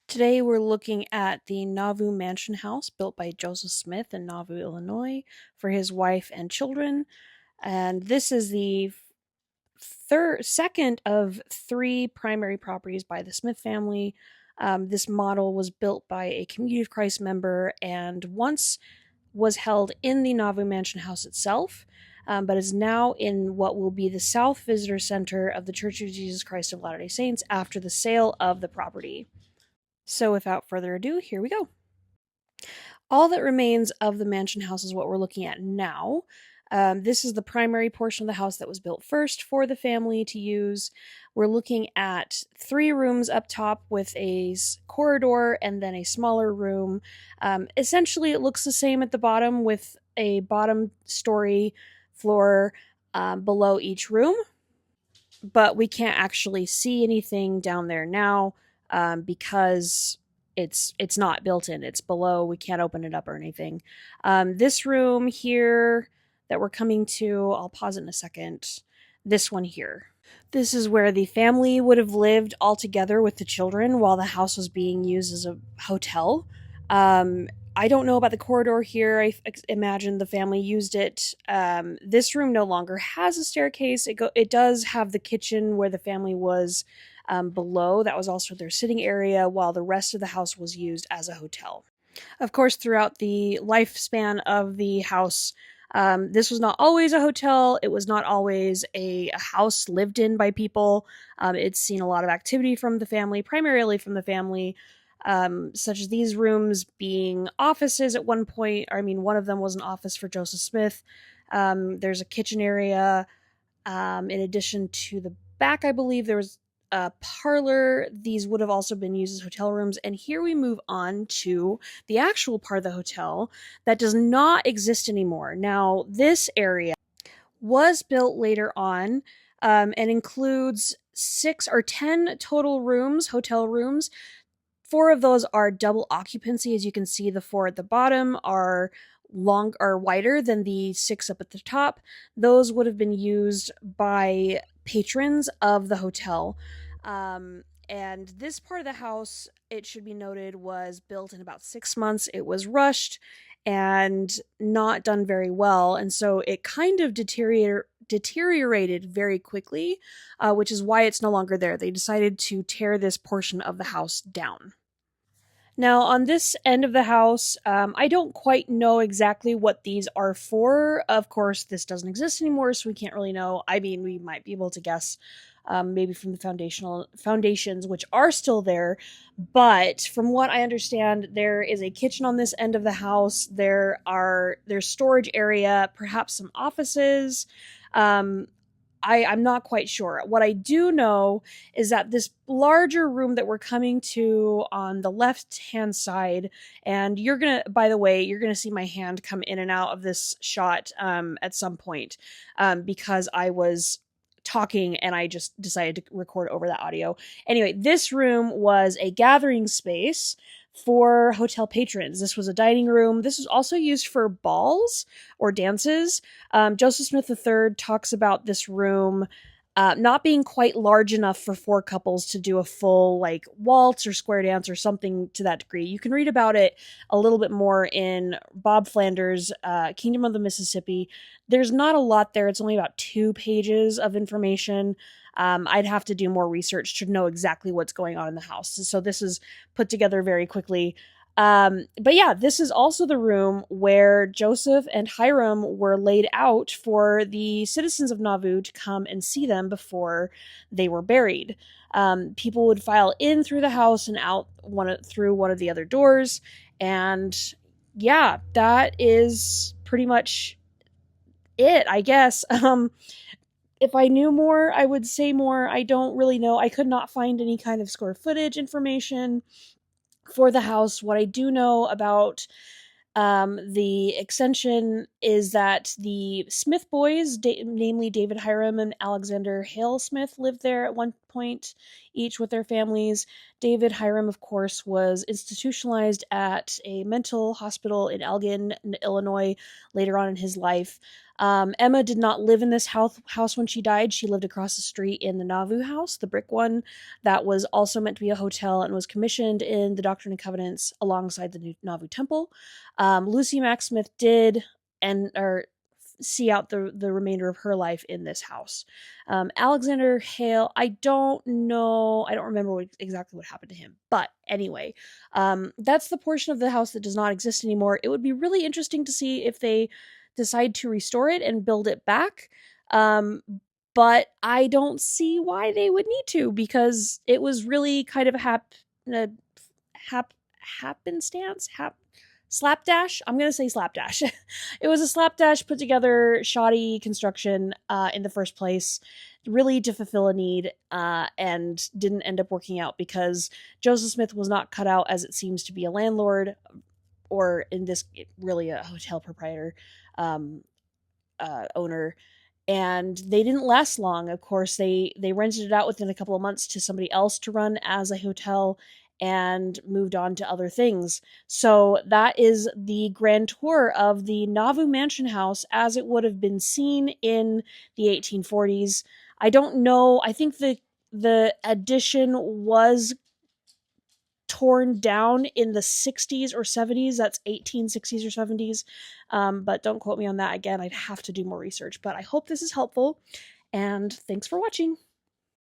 Today we're looking at the Nauvoo mansion house built by Joseph Smith in Nauvoo, Illinois for his wife and children. And this is the second of three primary properties by the Smith family. This model was built by a Community of Christ member and once was held in the Nauvoo mansion house itself, but is now in what will be the South Visitor Center of the Church of Jesus Christ of Latter-day Saints after the sale of the property. So without further ado, here we go. All that remains of the mansion house is what we're looking at now. This is the primary portion of the house that was built first for the family to use. We're looking at 3 rooms up top with a corridor and then a smaller room. Essentially, it looks the same at the bottom with a bottom story floor below each room, but we can't actually see anything down there now because it's not built in. It's below. We can't open it up or anything. This room here that we're coming to, I'll pause it in a second. This one here. This is where the family would have lived all together with the children while the house was being used as a hotel. I don't know about the corridor here. I imagine the family used it. This room no longer has a staircase. It does have the kitchen where the family was below. That was also their sitting area, while the rest of the house was used as a hotel. Of course, throughout the lifespan of the house, this was not always a hotel. It was not always a house lived in by people. It's seen a lot of activity from the family, primarily from the family, such as these rooms being offices at one point. I mean, one of them was an office for Joseph Smith. There's a kitchen area. In addition to the back, I believe there was a parlor. These would have also been used as hotel rooms. And here we move on to the actual part of the hotel that does not exist anymore. Now, this area was built later on and includes 6 or 10 total rooms, hotel rooms. 4 of those are double occupancy. As you can see, the 4 at the bottom are wider than the 6 up at the top. Those would have been used by patrons of the hotel. And this part of the house, it should be noted, was built in about 6 months. It was rushed and not done very well, and so it kind of deteriorated very quickly, which is why it's no longer there. They decided to tear this portion of the house down. Now, on this end of the house, I don't quite know exactly what these are for. Of course, this doesn't exist anymore, so we can't really know. I mean, we might be able to guess, maybe from the foundations, which are still there. But from what I understand, there is a kitchen on this end of the house. There's storage area, perhaps some offices. Um, I'm not quite sure. What I do know is that this larger room that we're coming to on the left-hand side, and by the way, you're gonna see my hand come in and out of this shot at some point because I was talking and I just decided to record over that audio. Anyway, this room was a gathering space for hotel patrons. This was a dining room. This was also used for balls or dances. Joseph Smith III talks about this room not being quite large enough for 4 couples to do a full like waltz or square dance or something to that degree. You can read about it a little bit more in Bob Flanders' Kingdom of the Mississippi. There's not a lot there. It's only about 2 pages of information. I'd have to do more research to know exactly what's going on in the house. So this is put together very quickly. But yeah, this is also the room where Joseph and Hiram were laid out for the citizens of Nauvoo to come and see them before they were buried. People would file in through the house and out through one of the other doors. And yeah, that is pretty much it, I guess. If I knew more, I would say more. I don't really know. I could not find any kind of square footage information for the house. What I do know about the extension is that the Smith boys, namely David Hiram and Alexander Hale Smith, lived there at one point each with their families. David Hiram, of course, was institutionalized at a mental hospital in Elgin, Illinois, later on in his life. Emma did not live in this house when she died. She lived across the street in the Nauvoo house, the brick one, that was also meant to be a hotel and was commissioned in the Doctrine and Covenants alongside the Nauvoo Temple. Lucy Mack Smith did see out the remainder of her life in this house. Alexander Hale, I don't know. I don't remember exactly what happened to him. But anyway, that's the portion of the house that does not exist anymore. It would be really interesting to see if they decide to restore it and build it back. But I don't see why they would need to, because it was really kind of a happenstance, slapdash. I'm gonna say slapdash. It was a slapdash put together, shoddy construction in the first place, really to fulfill a need, and didn't end up working out because Joseph Smith was not cut out, as it seems, to be a landlord, or in this, really a hotel proprietor, owner. And they didn't last long. Of course, they rented it out within a couple of months to somebody else to run as a hotel, and moved on to other things. So that is the grand tour of the Nauvoo Mansion House as it would have been seen in the 1840s. I don't know. I think the addition was torn down in the 60s or 70s. That's 1860s or 70s. But don't quote me on that. Again, I'd have to do more research. But I hope this is helpful. And thanks for watching.